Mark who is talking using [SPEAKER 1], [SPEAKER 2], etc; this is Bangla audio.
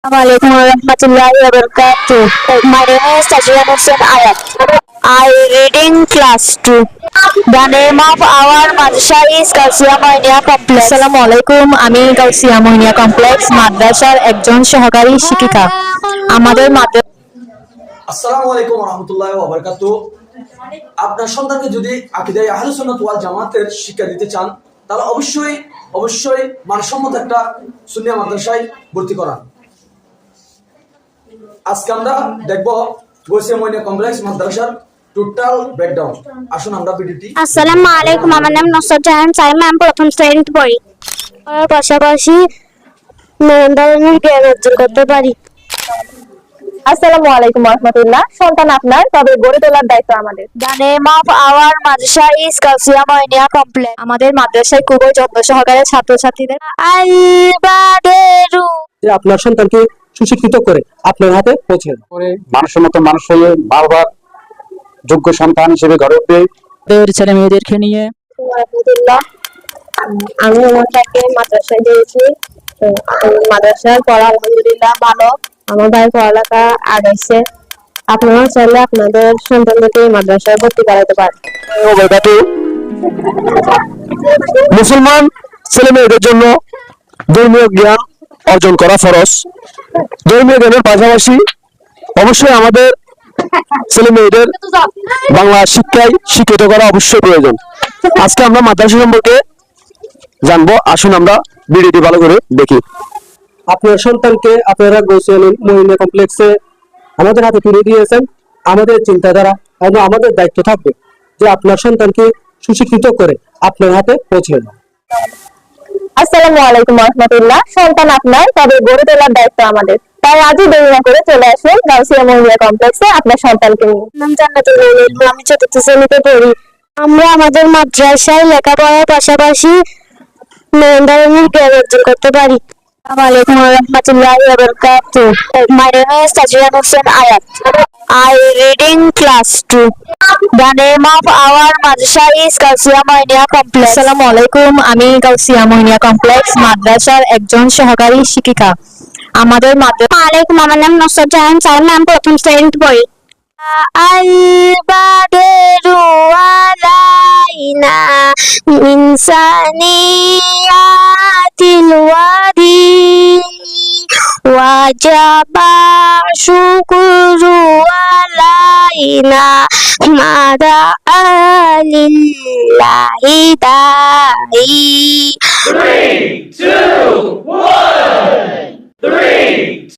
[SPEAKER 1] Assalamualaikum warahmatullahi wabarakatuh. My name is Tajrian Hussain Ayat. I reading class 2. The name of our madrasa is Gausia Moinia Complex.
[SPEAKER 2] আসসালামু আলাইকুম, আমি গাউসিয়া মোহিনিয়া কমপ্লেক্স মাদ্রাসার একজন সহকারী শিক্ষিকা। আমাদের
[SPEAKER 3] আসসালামু আলাইকুম রহমতুল্লাহ ওয়া আপনার সন্তানকে যদি আকীদায়ে আহলে সুন্নাত ওয়াল জামাতের শিক্ষা দিতে চান তাহলে অবশ্যই মানসম্মত একটা সুন্নিয়া মাদ্রাসায় ভর্তি করান। আজকে আমরা দেখব গৌসিয়া মইনিয়া কমপ্লেক্স মাদ্রাসার টোটাল ব্রেকডাউন। আসুন আমরা ভিডিওটি।
[SPEAKER 1] আসসালামু আলাইকুম, আমার নাম নসরত জাহান সাইমা, আমি প্রথম শ্রেণীতে পড়ি। পাশাপাশি ধরনের জ্ঞান অর্জন করতে পারি।
[SPEAKER 2] আসসালামু আলাইকুম রাহমাতুল্লাহ। সন্তান আপনার, তবে গড়ে তোলার দায়িত্ব আমাদের।
[SPEAKER 1] The name of our madrasa is Gausia Moinia Complex.
[SPEAKER 2] আমাদের মাদ্রাসায় খুবই যত্ন সহকারে ছাত্রছাত্রীদের
[SPEAKER 1] আল-বাদেরু
[SPEAKER 4] যে আপনার সন্তানকে সুশিক্ষিত করে আপনার হাতে পৌঁছে করে
[SPEAKER 5] মানসম্মত মানুষ হয়ে বারবার যোগ্য সন্তান হিসেবে গড়ে উঠবে।
[SPEAKER 2] ছেলে মেয়েদেরকে নিয়ে
[SPEAKER 1] আলহামদুলিল্লাহ, আমি ওনাকে মাদ্রাসায় দিয়েছি। তো মাদ্রাসার পড়া আলহামদুলিল্লাহ ভালো। আমার ভাই পড়ালেখা আগাইছে। আপনারা চাইলে আপনাদের সন্তানদেরকে এই মাদ্রাসায় ভর্তি করাতে পারেন।
[SPEAKER 4] মুসলমান ছেলে মেয়েদের জন্য ধর্মীয় জ্ঞান অর্জন করা ফরজ। ধর্মীয় জ্ঞানের পাশাপাশি অবশ্যই আমাদের ছেলে মেয়েদের বাংলা শিক্ষায় শিক্ষিত করা অবশ্যই প্রয়োজন। আজকে আমরা মাদ্রাসা সম্পর্কে জানবো, আসুন আমরা ভিডিওটি ভালো করে দেখি। আপনার সন্তানকে আপনারা গৌসিয়া মইনিয়া কমপ্লেক্সে আমাদের হাতে তুলে দিয়েছেন। আমাদের চিন্তাধারা এবং আমাদের দায়িত্ব থাকবে যে আপনার সন্তানকে সুশিক্ষিত করে আপনার হাতে পৌঁছে দেওয়া।
[SPEAKER 2] আসসালামু আলাইকুম রাহমাতুল্লাহ। সন্তান আপনার, তবে গড়ে তোলার দায়িত্ব আমাদের। তাই আজই দেরি না করে চলে আসুন গাউসিয়া মোহিনিয়া কমপ্লেক্সে আপনার সন্তানকে নিয়ে।
[SPEAKER 1] নাম জান্নাতুল মৌলুদ, আমি চতুর্থ শ্রেণীতে পড়ি। আমরা আমাদের মাদ্রাসায় লেখাপড়ার পাশাপাশি ধরনের জ্ঞান অর্জন করতে পারি। Assalamualaikum warahmatullahi wabarakatuh. My name is Tajrian Hussain Ayat. I reading class 2. The name of our madrasa is Gausia Moinia Complex.
[SPEAKER 2] আসসালামু আলাইকুম, আমি গাউসিয়া মোহিনিয়া কমপ্লেক্স মাদ্রাসার একজন সহকারী শিক্ষিকা। আমাদের
[SPEAKER 1] আলাইকুম, আমার নাম নসরত জাহান সাইমা, আমি প্রথম শ্রেণীতে পড়ি। আল-বাদেরু আলাইনা মিন সানিয়াতিল ওয়াদি ওয়াজাবা শুকুরু আলাইনা মাদা আলিল্লাহি দাই।
[SPEAKER 6] 3, 2, 1. 3,